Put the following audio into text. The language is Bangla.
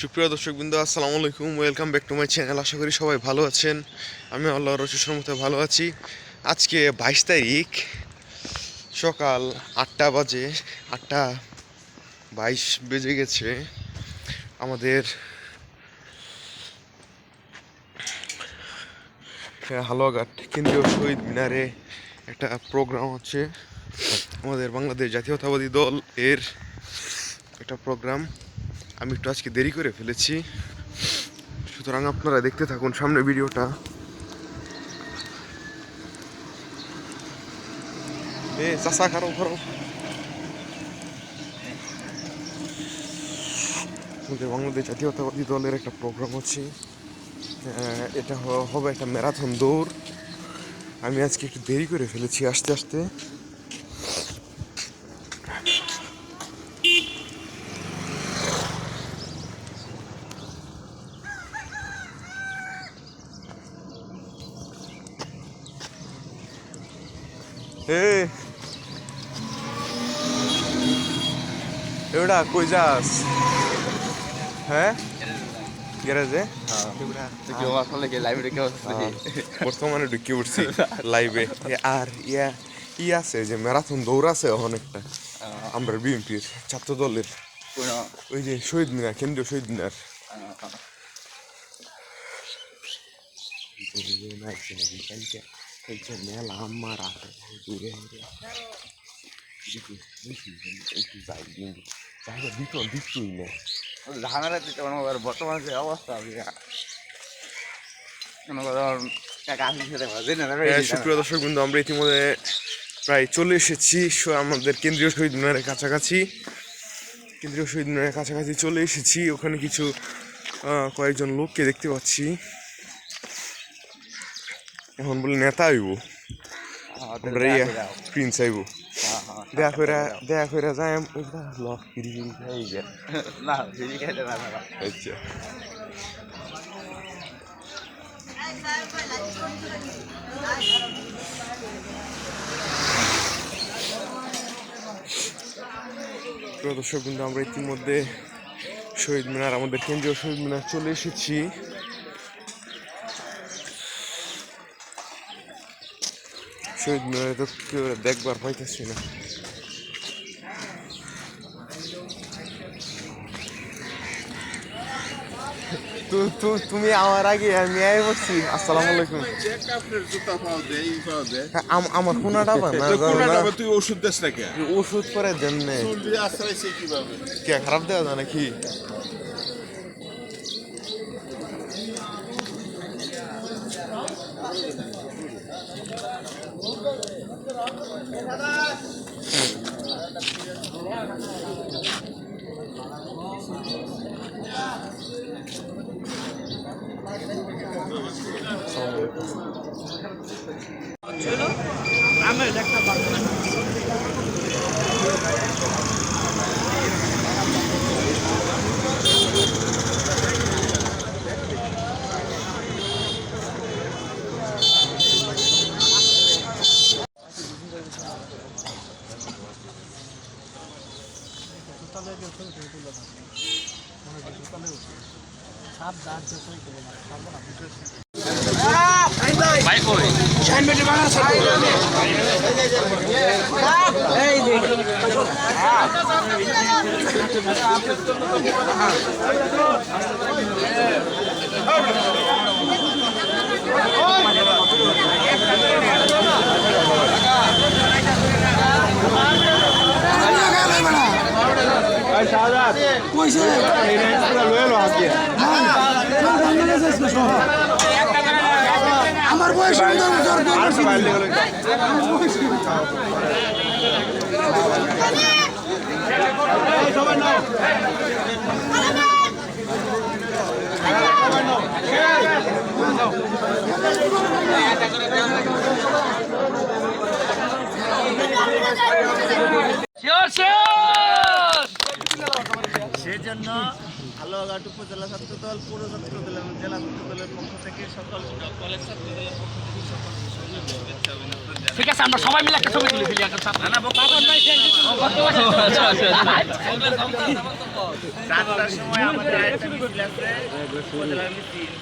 সুপ্রিয় দর্শকবৃন্দ, আসসালামু আলাইকুম। Welcome back to my channel. আশা করি সবাই ভালো আছেন। আমি আল্লাহর অশেষ রহমতে ভালো আছি। আজকে 22 তারিখ, সকাল 8টা বাজে, 8:22 বেজে গেছে। আমাদের হালুয়াঘাট কেন্দ্রীয় শহীদ মিনারে একটা প্রোগ্রাম হচ্ছে। আমাদের বাংলাদেশ জাতীয়তাবাদী দল এর একটা প্রোগ্রাম। আমি একটু আজকে দেরি করে ফেলেছি, সুতরাং আপনারা দেখতে থাকুন সামনে ভিডিওটা। চাষা খারো খারো। আমাদের বাংলাদেশ জাতীয়তাবাদী দলের একটা প্রোগ্রাম হচ্ছে। এটা হবে একটা ম্যারাথন দৌড়। আমি আজকে একটু দেরি করে ফেলেছি আসতে আসতে। এবার কই যাস? হ্যাঁ, গ্যারেজে। বর্তমানে ঢুকে উঠছি লাইভে। আর আছে যে ম্যারাথন দৌড় আছে অনেকটা, আমরা বিএনপির ছাত্র দলের। ওই যে শহীদ মিনার, কেন্দ্রীয় শহীদ মিনার। মেলা আমার দূরে দিচ্ছুই না। ঝামেলা দিতে বর্তমানে যে অবস্থা সুপ্রিয় দর্শক বন্ধু, আমরা ইতিমধ্যে প্রায় চলে এসেছি আমাদের কেন্দ্রীয় শহীদ মিনারের কাছাকাছি। চলে এসেছি। ওখানে কিছু কয়েকজন লোককে দেখতে পাচ্ছি। এখন বলে নেতা আইব, প্রিন্স আইব। দেখা করে যায়। আচ্ছা, দর্শক বন্ধু, আমরা ইতিমধ্যে শহীদ মিনার, আমাদের কেন্দ্রীয় শহীদ মিনার চলে এসেছি। শহীদ মিনারে তো কেউ দেখবার পাইতেছি না। তুমি আমার আগে আমি আই বলছি। আসসালামু আলাইকুম। আমার কোনাটা তুই ওষুধ দেশ না কে? ওষুধ করে দেন কে খারাপ দেওয়া যায় নাকি? আমার বয়স সেজন্য জন্য হালুয়াঘাট উপজেলা ছাত্র দল, পৌর ছাত্র দল এবং জেলা ছাত্র দলের পক্ষ থেকে সকল কলেজ ছাত্র দলের পক্ষ থেকে সকলকে শুভেচ্ছা অভিনন্দন জানাই। ঠিক আছে, আমরা সবাই মিলে একটা ছবি তুলি ফেলি এখন সামনে। 4টার সময় আমাদের আরেকটা মিছিল আছে, উপজেলার মিছিল।